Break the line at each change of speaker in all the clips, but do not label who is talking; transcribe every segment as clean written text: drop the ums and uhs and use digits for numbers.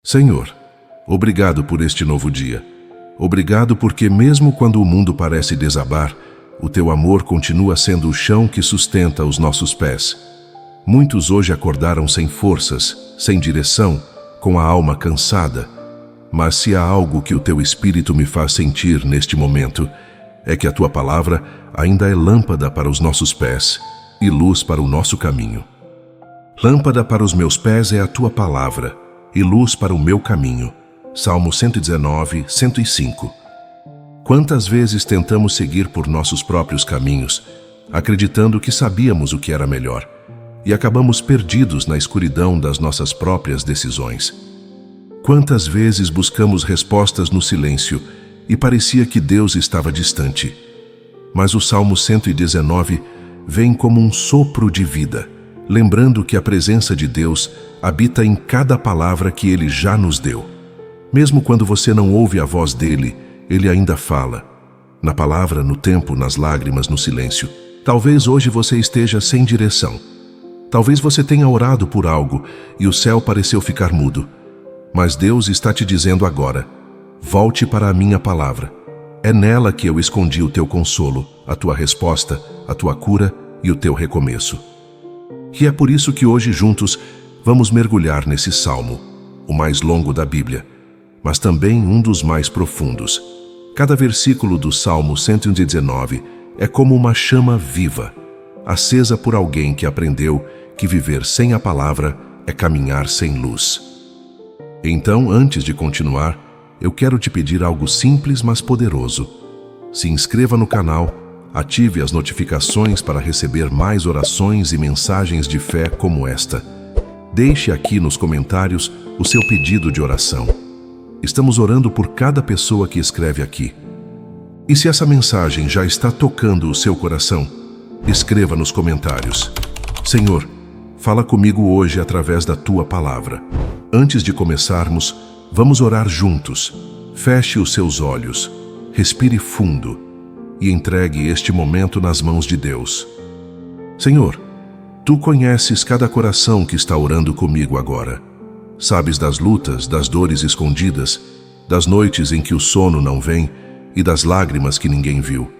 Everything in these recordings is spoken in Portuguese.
Senhor, obrigado por este novo dia. Obrigado porque mesmo quando o mundo parece desabar, o Teu amor continua sendo o chão que sustenta os nossos pés. Muitos hoje acordaram sem forças, sem direção, com a alma cansada. Mas se há algo que o Teu Espírito me faz sentir neste momento, é que a Tua palavra ainda é lâmpada para os nossos pés e luz para o nosso caminho. Lâmpada para os meus pés é a Tua palavra e luz para o meu caminho. Salmo 119, 105. Quantas vezes tentamos seguir por nossos próprios caminhos, acreditando que sabíamos o que era melhor, e acabamos perdidos na escuridão das nossas próprias decisões. Quantas vezes buscamos respostas no silêncio e parecia que Deus estava distante. Mas o Salmo 119 vem como um sopro de vida, lembrando que a presença de Deus habita em cada palavra que Ele já nos deu. Mesmo quando você não ouve a voz dele, Ele ainda fala. Na palavra, no tempo, nas lágrimas, no silêncio. Talvez hoje você esteja sem direção. Talvez você tenha orado por algo e o céu pareceu ficar mudo. Mas Deus está te dizendo agora: volte para a minha palavra. É nela que eu escondi o teu consolo, a tua resposta, a tua cura e o teu recomeço. E é por isso que hoje juntos vamos mergulhar nesse salmo, o mais longo da Bíblia, mas também um dos mais profundos. Cada versículo do Salmo 119 é como uma chama viva, acesa por alguém que aprendeu que viver sem a palavra é caminhar sem luz. Então, antes de continuar, eu quero te pedir algo simples, mas poderoso. Se inscreva no canal, ative as notificações para receber mais orações e mensagens de fé como esta. Deixe aqui nos comentários o seu pedido de oração. Estamos orando por cada pessoa que escreve aqui. E se essa mensagem já está tocando o seu coração, escreva nos comentários: Senhor, fala comigo hoje através da Tua palavra. Antes de começarmos, vamos orar juntos. Feche os seus olhos, respire fundo e entregue este momento nas mãos de Deus. Senhor, Tu conheces cada coração que está orando comigo agora. Sabes das lutas, das dores escondidas, das noites em que o sono não vem e das lágrimas que ninguém viu.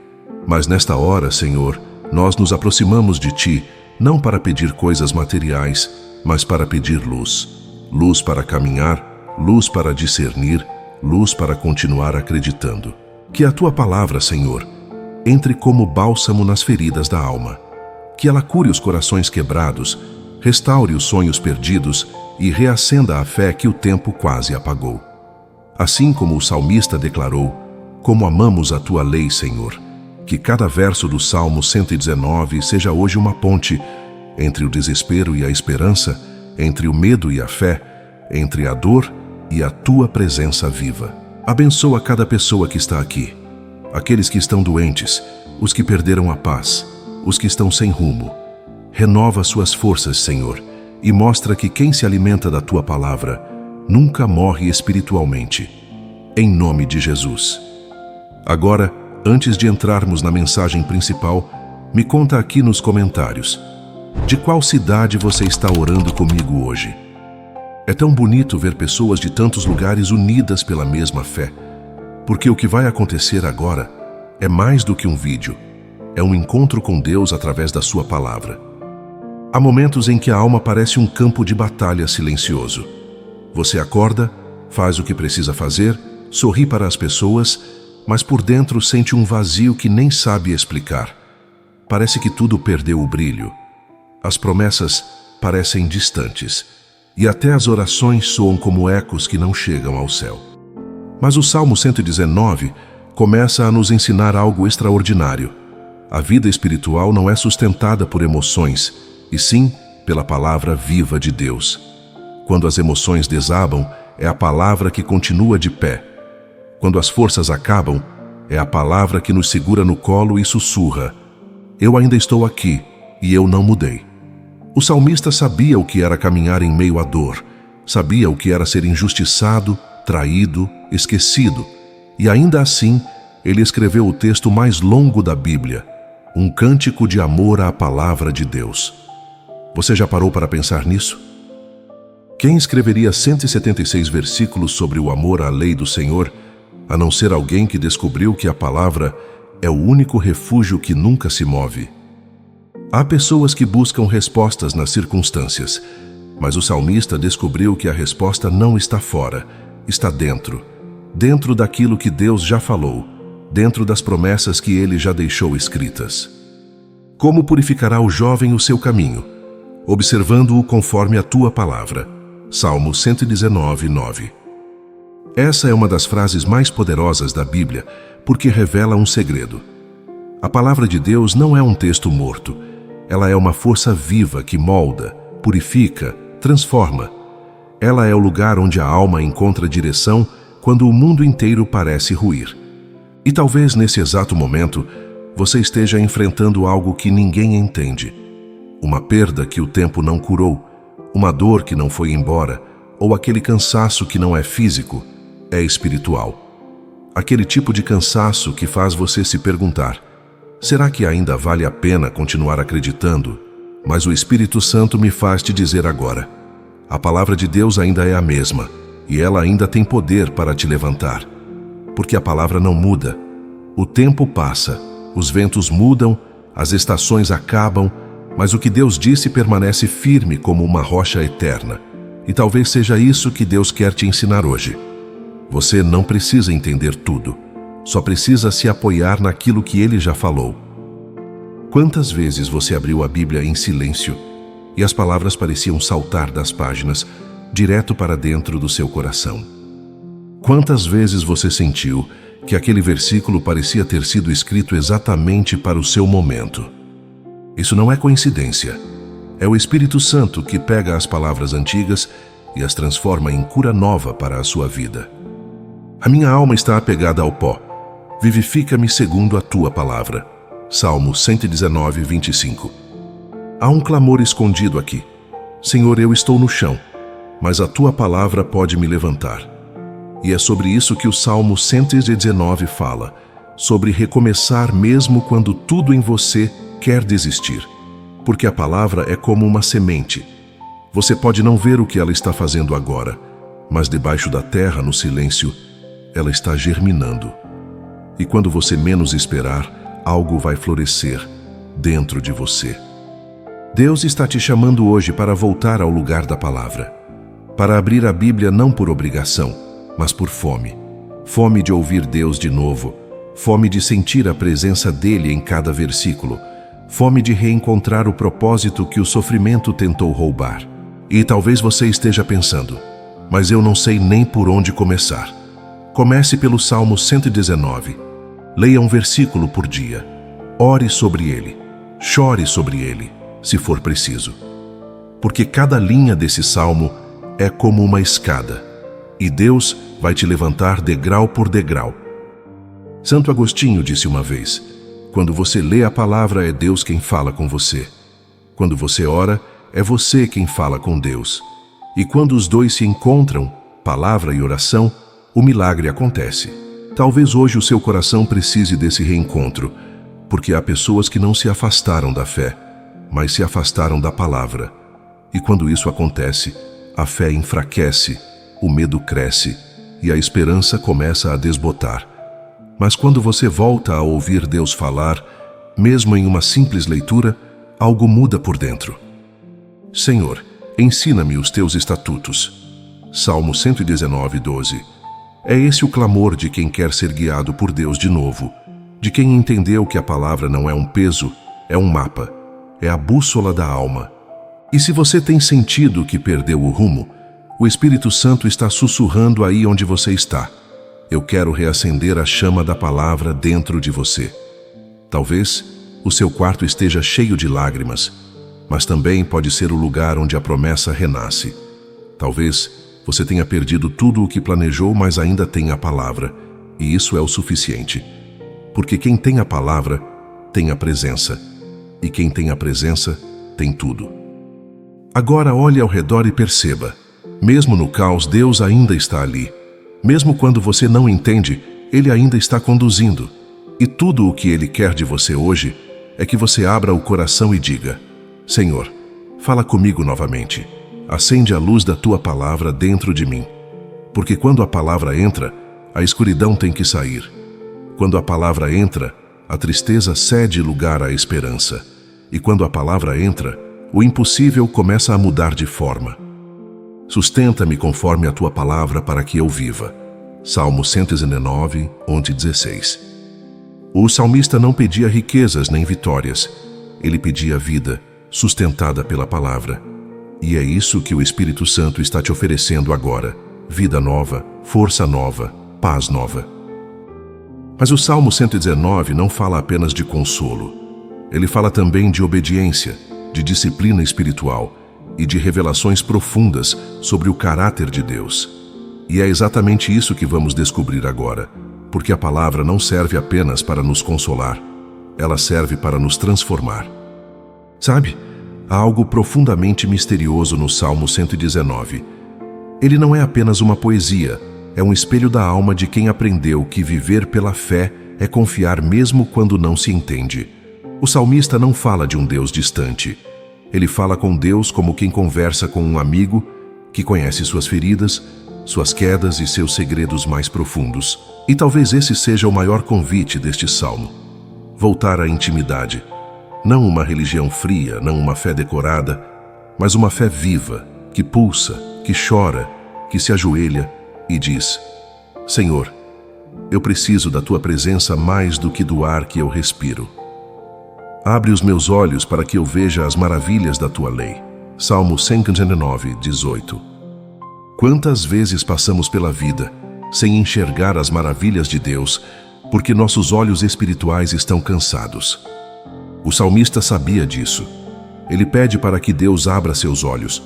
Mas nesta hora, Senhor, nós nos aproximamos de Ti, não para pedir coisas materiais, mas para pedir luz. Luz para caminhar, luz para discernir, luz para continuar acreditando. Que a Tua palavra, Senhor, entre como bálsamo nas feridas da alma. Que ela cure os corações quebrados, restaure os sonhos perdidos e reacenda a fé que o tempo quase apagou. Assim como o salmista declarou: como amamos a Tua lei, Senhor. Que cada verso do Salmo 119 seja hoje uma ponte entre o desespero e a esperança, entre o medo e a fé, entre a dor e a Tua presença viva. Abençoa cada pessoa que está aqui, aqueles que estão doentes, os que perderam a paz, os que estão sem rumo. Renova suas forças, Senhor, e mostra que quem se alimenta da Tua palavra nunca morre espiritualmente. Em nome de Jesus. Agora, antes de entrarmos na mensagem principal, me conta aqui nos comentários: de qual cidade você está orando comigo hoje? É tão bonito ver pessoas de tantos lugares unidas pela mesma fé, porque o que vai acontecer agora é mais do que um vídeo, é um encontro com Deus através da Sua palavra. Há momentos em que a alma parece um campo de batalha silencioso. Você acorda, faz o que precisa fazer, sorri para as pessoas, mas por dentro sente um vazio que nem sabe explicar. Parece que tudo perdeu o brilho. As promessas parecem distantes, e até as orações soam como ecos que não chegam ao céu. Mas o Salmo 119 começa a nos ensinar algo extraordinário. A vida espiritual não é sustentada por emoções, e sim pela palavra viva de Deus. Quando as emoções desabam, é a palavra que continua de pé. Quando as forças acabam, é a palavra que nos segura no colo e sussurra: eu ainda estou aqui e eu não mudei. O salmista sabia o que era caminhar em meio à dor, sabia o que era ser injustiçado, traído, esquecido, e ainda assim ele escreveu o texto mais longo da Bíblia, um cântico de amor à palavra de Deus. Você já parou para pensar nisso? Quem escreveria 176 versículos sobre o amor à lei do Senhor, a não ser alguém que descobriu que a palavra é o único refúgio que nunca se move? Há pessoas que buscam respostas nas circunstâncias, mas o salmista descobriu que a resposta não está fora, está dentro. Dentro daquilo que Deus já falou, dentro das promessas que Ele já deixou escritas. Como purificará o jovem o seu caminho? Observando-o conforme a tua palavra. Salmo 119, 9. Essa é uma das frases mais poderosas da Bíblia, porque revela um segredo. A palavra de Deus não é um texto morto. Ela é uma força viva que molda, purifica, transforma. Ela é o lugar onde a alma encontra direção quando o mundo inteiro parece ruir. E talvez nesse exato momento, você esteja enfrentando algo que ninguém entende. Uma perda que o tempo não curou, uma dor que não foi embora, ou aquele cansaço que não é físico, é espiritual. Aquele tipo de cansaço que faz você se perguntar: será que ainda vale a pena continuar acreditando? Mas o Espírito Santo me faz te dizer agora: a palavra de Deus ainda é a mesma, e ela ainda tem poder para te levantar. Porque a palavra não muda. O tempo passa, os ventos mudam, as estações acabam, mas o que Deus disse permanece firme como uma rocha eterna. E talvez seja isso que Deus quer te ensinar hoje. Você não precisa entender tudo, só precisa se apoiar naquilo que Ele já falou. Quantas vezes você abriu a Bíblia em silêncio e as palavras pareciam saltar das páginas direto para dentro do seu coração? Quantas vezes você sentiu que aquele versículo parecia ter sido escrito exatamente para o seu momento? Isso não é coincidência. É o Espírito Santo que pega as palavras antigas e as transforma em cura nova para a sua vida. A minha alma está apegada ao pó. Vivifica-me segundo a tua palavra. Salmo 119, 25. Há um clamor escondido aqui. Senhor, eu estou no chão, mas a tua palavra pode me levantar. E é sobre isso que o Salmo 119 fala, sobre recomeçar mesmo quando tudo em você quer desistir. Porque a palavra é como uma semente. Você pode não ver o que ela está fazendo agora, mas debaixo da terra, no silêncio, ela está germinando. E quando você menos esperar, algo vai florescer dentro de você. Deus está te chamando hoje para voltar ao lugar da palavra, para abrir a Bíblia não por obrigação, mas por fome. Fome de ouvir Deus de novo, fome de sentir a presença dele em cada versículo, fome de reencontrar o propósito que o sofrimento tentou roubar. E talvez você esteja pensando: mas eu não sei nem por onde começar. Comece pelo Salmo 119. Leia um versículo por dia. Ore sobre ele. Chore sobre ele, se for preciso. Porque cada linha desse salmo é como uma escada, e Deus vai te levantar degrau por degrau. Santo Agostinho disse uma vez: quando você lê a palavra, é Deus quem fala com você. Quando você ora, é você quem fala com Deus. E quando os dois se encontram, palavra e oração, o milagre acontece. Talvez hoje o seu coração precise desse reencontro, porque há pessoas que não se afastaram da fé, mas se afastaram da palavra. E quando isso acontece, a fé enfraquece, o medo cresce e a esperança começa a desbotar. Mas quando você volta a ouvir Deus falar, mesmo em uma simples leitura, algo muda por dentro. Senhor, ensina-me os teus estatutos. Salmo 119, 12. É esse o clamor de quem quer ser guiado por Deus de novo, de quem entendeu que a palavra não é um peso, é um mapa, é a bússola da alma. E se você tem sentido que perdeu o rumo, o Espírito Santo está sussurrando aí onde você está. Eu quero reacender a chama da palavra dentro de você. Talvez o seu quarto esteja cheio de lágrimas, mas também pode ser o lugar onde a promessa renasce. Talvez você tenha perdido tudo o que planejou, mas ainda tem a palavra, e isso é o suficiente. Porque quem tem a palavra, tem a presença, e quem tem a presença, tem tudo. Agora olhe ao redor e perceba: mesmo no caos, Deus ainda está ali. Mesmo quando você não entende, Ele ainda está conduzindo. E tudo o que Ele quer de você hoje é que você abra o coração e diga: Senhor, fala comigo novamente. acende a luz da tua palavra dentro de mim. Porque quando a palavra entra, a escuridão tem que sair. Quando a palavra entra, a tristeza cede lugar à esperança. E quando a palavra entra, o impossível começa a mudar de forma. Sustenta-me conforme a tua palavra para que eu viva. Salmo 119, 11-16. O salmista não pedia riquezas nem vitórias. Ele pedia vida, sustentada pela palavra. E é isso que o Espírito Santo está te oferecendo agora. Vida nova, força nova, paz nova. Mas o Salmo 119 não fala apenas de consolo. Ele fala também de obediência, de disciplina espiritual e de revelações profundas sobre o caráter de Deus. E é exatamente isso que vamos descobrir agora, porque a palavra não serve apenas para nos consolar, ela serve para nos transformar. Sabe, há algo profundamente misterioso no Salmo 119. Ele não é apenas uma poesia, é um espelho da alma de quem aprendeu que viver pela fé é confiar mesmo quando não se entende. O salmista não fala de um Deus distante. Ele fala com Deus como quem conversa com um amigo que conhece suas feridas, suas quedas e seus segredos mais profundos. E talvez esse seja o maior convite deste salmo. Voltar à intimidade. Não uma religião fria, não uma fé decorada, mas uma fé viva, que pulsa, que chora, que se ajoelha e diz: Senhor, eu preciso da tua presença mais do que do ar que eu respiro. Abre os meus olhos para que eu veja as maravilhas da tua lei. Salmo 119, 18. Quantas vezes passamos pela vida sem enxergar as maravilhas de Deus, porque nossos olhos espirituais estão cansados? O salmista sabia disso. Ele pede para que Deus abra seus olhos,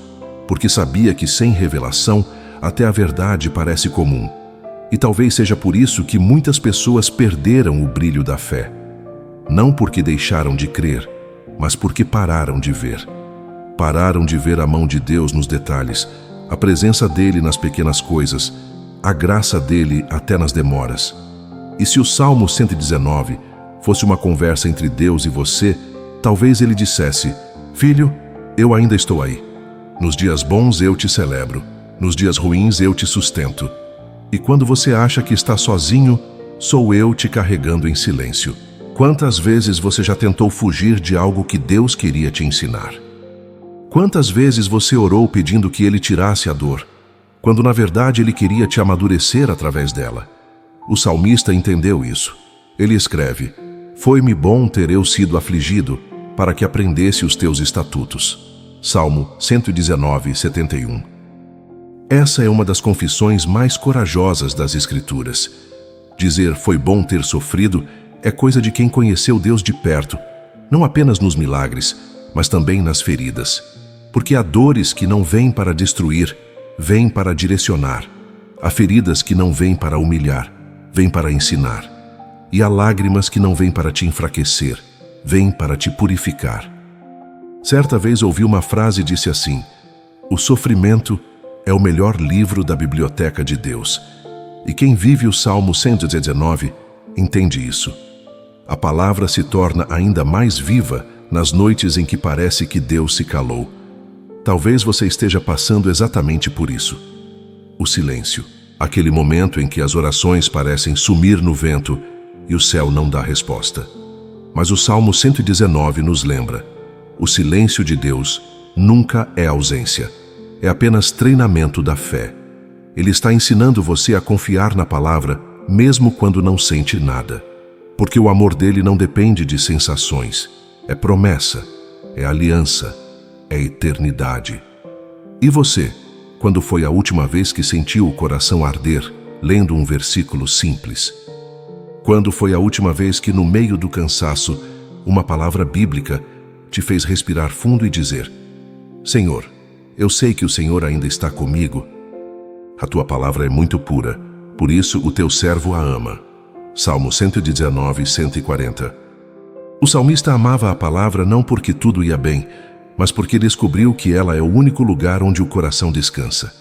porque sabia que sem revelação, até a verdade parece comum. E talvez seja por isso que muitas pessoas perderam o brilho da fé. Não porque deixaram de crer, mas porque pararam de ver. Pararam de ver a mão de Deus nos detalhes, a presença dele nas pequenas coisas, a graça dele até nas demoras. E se o Salmo 119 fosse uma conversa entre Deus e você, talvez ele dissesse: Filho, eu ainda estou aí. Nos dias bons eu te celebro, nos dias ruins eu te sustento. E quando você acha que está sozinho, sou eu te carregando em silêncio. Quantas vezes você já tentou fugir de algo que Deus queria te ensinar? Quantas vezes você orou pedindo que Ele tirasse a dor, quando na verdade Ele queria te amadurecer através dela? O salmista entendeu isso. Ele escreve: Foi-me bom ter eu sido afligido, para que aprendesse os teus estatutos. Salmo 119, 71. Essa é uma das confissões mais corajosas das Escrituras. Dizer foi bom ter sofrido é coisa de quem conheceu Deus de perto, não apenas nos milagres, mas também nas feridas. Porque há dores que não vêm para destruir, vêm para direcionar. Há feridas que não vêm para humilhar, vêm para ensinar. E há lágrimas que não vêm para te enfraquecer, vêm para te purificar. Certa vez ouvi uma frase e disse assim: o sofrimento é o melhor livro da biblioteca de Deus. E quem vive o Salmo 119 entende isso. A palavra se torna ainda mais viva nas noites em que parece que Deus se calou. Talvez você esteja passando exatamente por isso. O silêncio, aquele momento em que as orações parecem sumir no vento e o céu não dá resposta. Mas o Salmo 119 nos lembra: o silêncio de Deus nunca é ausência, é apenas treinamento da fé. Ele está ensinando você a confiar na palavra, mesmo quando não sente nada. Porque o amor dele não depende de sensações, é promessa, é aliança, é eternidade. E você, quando foi a última vez que sentiu o coração arder, lendo um versículo simples? Quando foi a última vez que, no meio do cansaço, uma palavra bíblica te fez respirar fundo e dizer: Senhor, eu sei que o Senhor ainda está comigo. A tua palavra é muito pura, por isso o teu servo a ama. Salmo 119, 140. O salmista amava a palavra não porque tudo ia bem, mas porque descobriu que ela é o único lugar onde o coração descansa.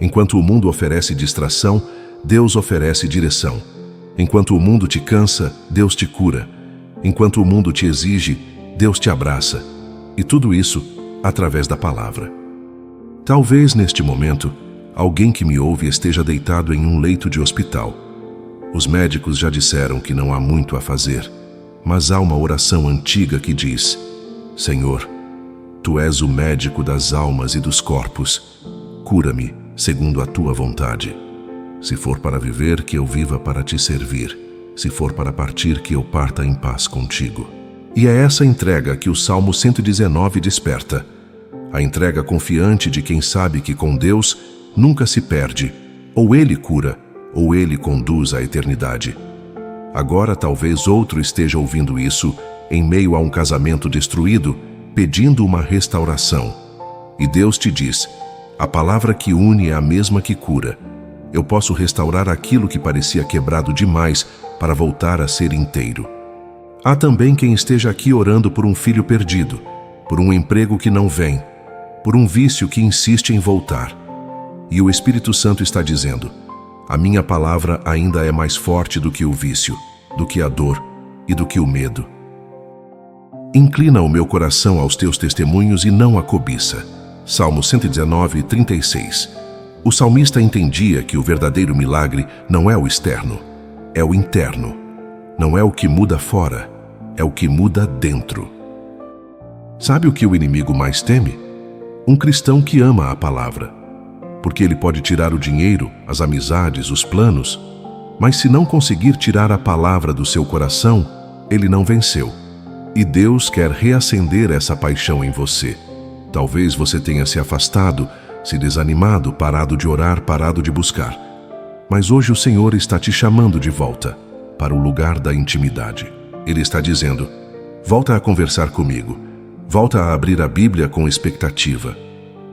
Enquanto o mundo oferece distração, Deus oferece direção. Enquanto o mundo te cansa, Deus te cura. Enquanto o mundo te exige, Deus te abraça. E tudo isso através da palavra. Talvez neste momento, alguém que me ouve esteja deitado em um leito de hospital. Os médicos já disseram que não há muito a fazer, mas há uma oração antiga que diz: Senhor, Tu és o médico das almas e dos corpos. Cura-me segundo a Tua vontade. Se for para viver, que eu viva para Te servir. Se for para partir, que eu parta em paz contigo. E é essa entrega que o Salmo 119 desperta. A entrega confiante de quem sabe que com Deus nunca se perde. Ou Ele cura, ou Ele conduz à eternidade. Agora talvez outro esteja ouvindo isso em meio a um casamento destruído, pedindo uma restauração. E Deus te diz: a palavra que une é a mesma que cura. Eu posso restaurar aquilo que parecia quebrado demais para voltar a ser inteiro. Há também quem esteja aqui orando por um filho perdido, por um emprego que não vem, por um vício que insiste em voltar. E o Espírito Santo está dizendo: a minha palavra ainda é mais forte do que o vício, do que a dor e do que o medo. Inclina o meu coração aos teus testemunhos e não à cobiça. Salmo 119, 36. O salmista entendia que o verdadeiro milagre não é o externo, é o interno. Não é o que muda fora, é o que muda dentro. Sabe o que o inimigo mais teme? Um cristão que ama a palavra. Porque ele pode tirar o dinheiro, as amizades, os planos, mas se não conseguir tirar a palavra do seu coração, ele não venceu. E Deus quer reacender essa paixão em você. Talvez você tenha se afastado, se desanimado, parado de orar, parado de buscar. Mas hoje o Senhor está te chamando de volta para o lugar da intimidade. Ele está dizendo: volta a conversar comigo, volta a abrir a Bíblia com expectativa,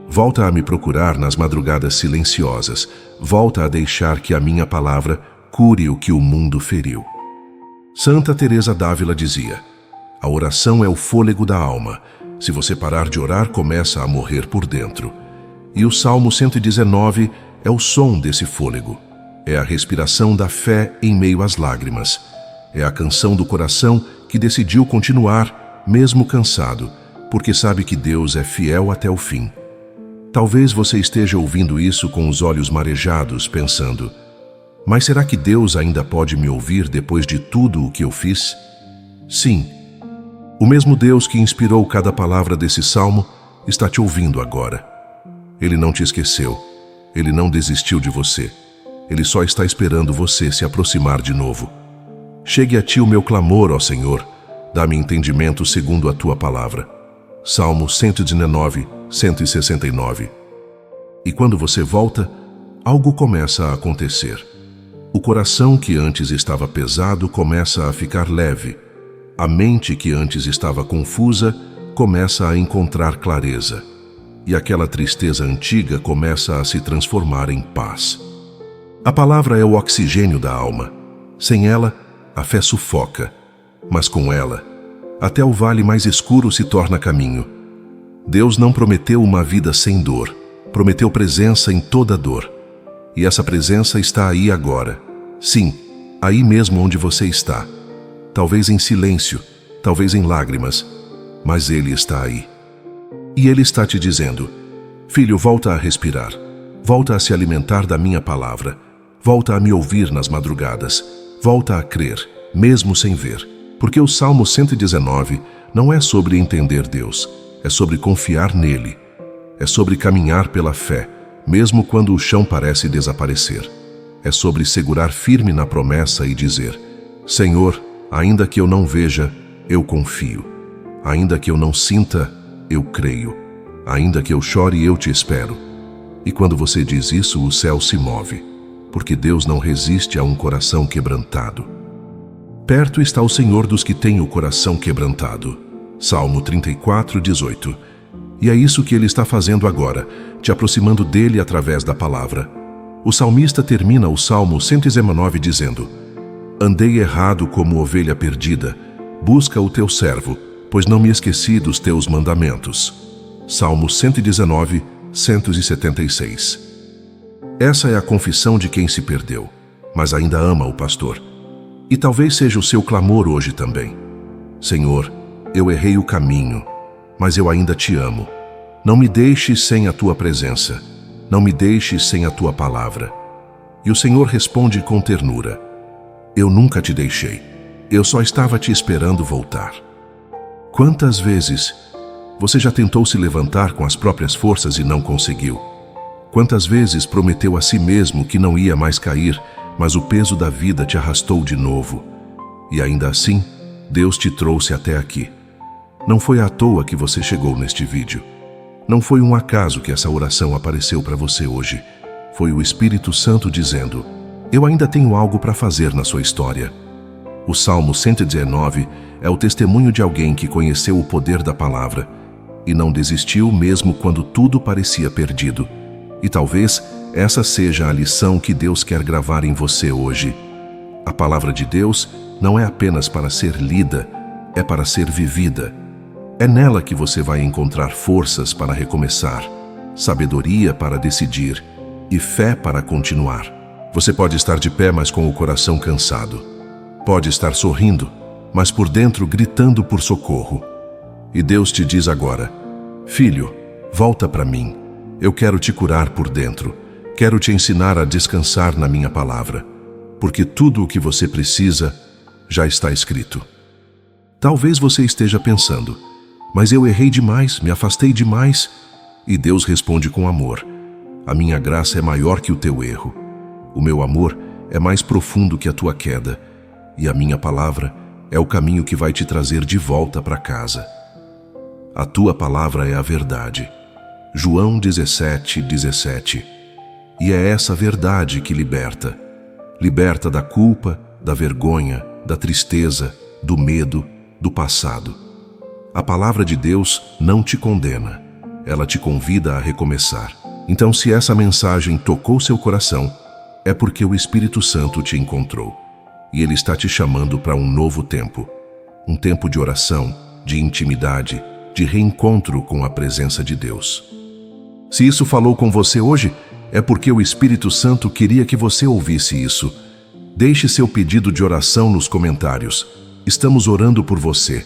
volta a me procurar nas madrugadas silenciosas, volta a deixar que a minha palavra cure o que o mundo feriu. Santa Teresa d'Ávila dizia: a oração é o fôlego da alma. Se você parar de orar, começa a morrer por dentro. E o Salmo 119 é o som desse fôlego. É a respiração da fé em meio às lágrimas. É a canção do coração que decidiu continuar, mesmo cansado, porque sabe que Deus é fiel até o fim. Talvez você esteja ouvindo isso com os olhos marejados, pensando: mas será que Deus ainda pode me ouvir depois de tudo o que eu fiz? Sim. O mesmo Deus que inspirou cada palavra desse salmo está te ouvindo agora. Ele não te esqueceu. Ele não desistiu de você. Ele só está esperando você se aproximar de novo. Chegue a ti o meu clamor, ó Senhor. Dá-me entendimento segundo a tua palavra. Salmo 119, 169. E quando você volta, algo começa a acontecer. O coração que antes estava pesado começa a ficar leve. A mente que antes estava confusa começa a encontrar clareza. E aquela tristeza antiga começa a se transformar em paz. A palavra é o oxigênio da alma. Sem ela, a fé sufoca. Mas com ela, até o vale mais escuro se torna caminho. Deus não prometeu uma vida sem dor. Prometeu presença em toda dor. E essa presença está aí agora. Sim, aí mesmo onde você está. Talvez em silêncio, talvez em lágrimas, mas Ele está aí. E Ele está te dizendo: filho, volta a respirar, volta a se alimentar da minha palavra, volta a me ouvir nas madrugadas, volta a crer, mesmo sem ver. Porque o Salmo 119 não é sobre entender Deus, é sobre confiar nele, é sobre caminhar pela fé, mesmo quando o chão parece desaparecer. É sobre segurar firme na promessa e dizer: Senhor, ainda que eu não veja, eu confio. Ainda que eu não sinta, eu creio. Ainda que eu chore, eu te espero. E quando você diz isso, o céu se move, porque Deus não resiste a um coração quebrantado. Perto está o Senhor dos que têm o coração quebrantado. Salmo 34, 18. E é isso que Ele está fazendo agora, te aproximando dele através da palavra. O salmista termina o Salmo 119 dizendo: andei errado como ovelha perdida, busca o teu servo, pois não me esqueci dos teus mandamentos. Salmo 119, 176. Essa é a confissão de quem se perdeu, mas ainda ama o pastor. E talvez seja o seu clamor hoje também. Senhor, eu errei o caminho, mas eu ainda te amo. Não me deixes sem a tua presença. Não me deixes sem a tua palavra. E o Senhor responde com ternura: eu nunca te deixei. Eu só estava te esperando voltar. Quantas vezes você já tentou se levantar com as próprias forças e não conseguiu? Quantas vezes prometeu a si mesmo que não ia mais cair, mas o peso da vida te arrastou de novo? E ainda assim, Deus te trouxe até aqui. Não foi à toa que você chegou neste vídeo. Não foi um acaso que essa oração apareceu para você hoje. Foi o Espírito Santo dizendo: eu ainda tenho algo para fazer na sua história. O Salmo 119 é o testemunho de alguém que conheceu o poder da palavra e não desistiu mesmo quando tudo parecia perdido. E talvez essa seja a lição que Deus quer gravar em você hoje. A palavra de Deus não é apenas para ser lida, é para ser vivida. É nela que você vai encontrar forças para recomeçar, sabedoria para decidir e fé para continuar. Você pode estar de pé, mas com o coração cansado. Pode estar sorrindo, mas por dentro gritando por socorro. E Deus te diz agora: filho, volta para mim. Eu quero te curar por dentro. Quero te ensinar a descansar na minha palavra, porque tudo o que você precisa já está escrito. Talvez você esteja pensando: mas eu errei demais, me afastei demais. E Deus responde com amor: a minha graça é maior que o teu erro. O meu amor é mais profundo que a tua queda. E a minha palavra é o caminho que vai te trazer de volta para casa. A tua palavra é a verdade. João 17:17. E é essa verdade que liberta. Liberta da culpa, da vergonha, da tristeza, do medo, do passado. A palavra de Deus não te condena. Ela te convida a recomeçar. Então, se essa mensagem tocou seu coração, é porque o Espírito Santo te encontrou. E Ele está te chamando para um novo tempo. Um tempo de oração, de intimidade, de reencontro com a presença de Deus. Se isso falou com você hoje, é porque o Espírito Santo queria que você ouvisse isso. Deixe seu pedido de oração nos comentários. Estamos orando por você.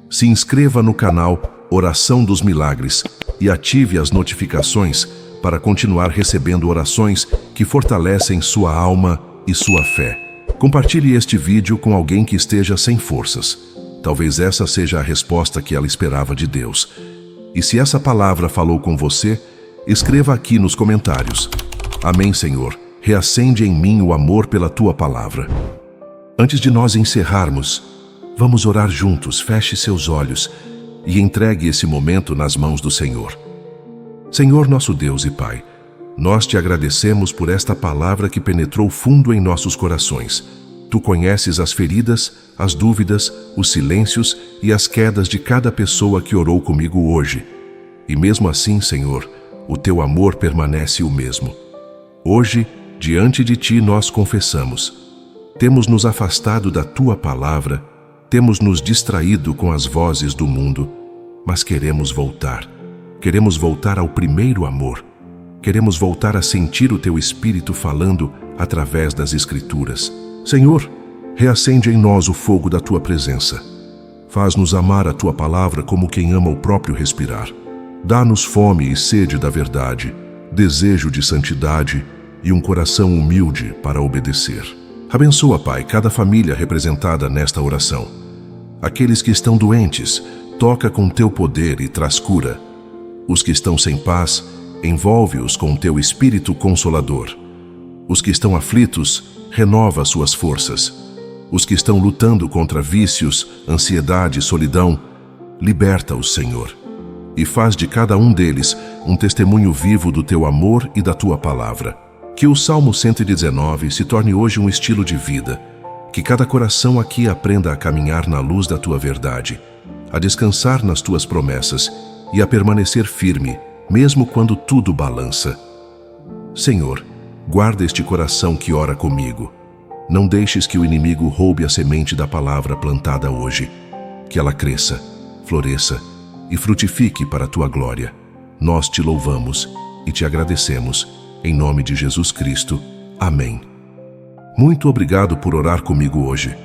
Se inscreva no canal Oração dos Milagres e ative as notificações para continuar recebendo orações que fortalecem sua alma e sua fé. Compartilhe este vídeo com alguém que esteja sem forças. Talvez essa seja a resposta que ela esperava de Deus. E se essa palavra falou com você, escreva aqui nos comentários: amém, Senhor. Reacende em mim o amor pela tua palavra. Antes de nós encerrarmos, vamos orar juntos. Feche seus olhos e entregue esse momento nas mãos do Senhor. Senhor, nosso Deus e Pai, nós te agradecemos por esta palavra que penetrou fundo em nossos corações. Tu conheces as feridas, as dúvidas, os silêncios e as quedas de cada pessoa que orou comigo hoje. E mesmo assim, Senhor, o teu amor permanece o mesmo. Hoje, diante de ti nós confessamos: temos nos afastado da tua palavra, temos nos distraído com as vozes do mundo, mas queremos voltar. Queremos voltar ao primeiro amor. Queremos voltar a sentir o teu Espírito falando através das Escrituras. Senhor, reacende em nós o fogo da tua presença. Faz-nos amar a tua palavra como quem ama o próprio respirar. Dá-nos fome e sede da verdade, desejo de santidade e um coração humilde para obedecer. Abençoa, Pai, cada família representada nesta oração. Aqueles que estão doentes, toca com teu poder e traz cura. Os que estão sem paz, envolve-os com teu Espírito Consolador. Os que estão aflitos, renova suas forças. Os que estão lutando contra vícios, ansiedade e solidão, liberta-os, Senhor. E faz de cada um deles um testemunho vivo do teu amor e da tua palavra. Que o Salmo 119 se torne hoje um estilo de vida. Que cada coração aqui aprenda a caminhar na luz da tua verdade, a descansar nas tuas promessas e a permanecer firme, mesmo quando tudo balança. Senhor, guarda este coração que ora comigo. Não deixes que o inimigo roube a semente da palavra plantada hoje. Que ela cresça, floresça e frutifique para a tua glória. Nós te louvamos e te agradecemos. Em nome de Jesus Cristo. Amém. Muito obrigado por orar comigo hoje.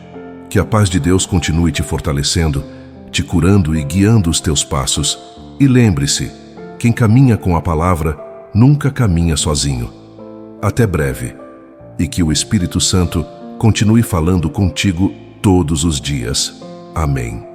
Que a paz de Deus continue te fortalecendo, te curando e guiando os teus passos. E lembre-se quem caminha com a palavra nunca caminha sozinho. Até breve, e que o Espírito Santo continue falando contigo todos os dias. Amém.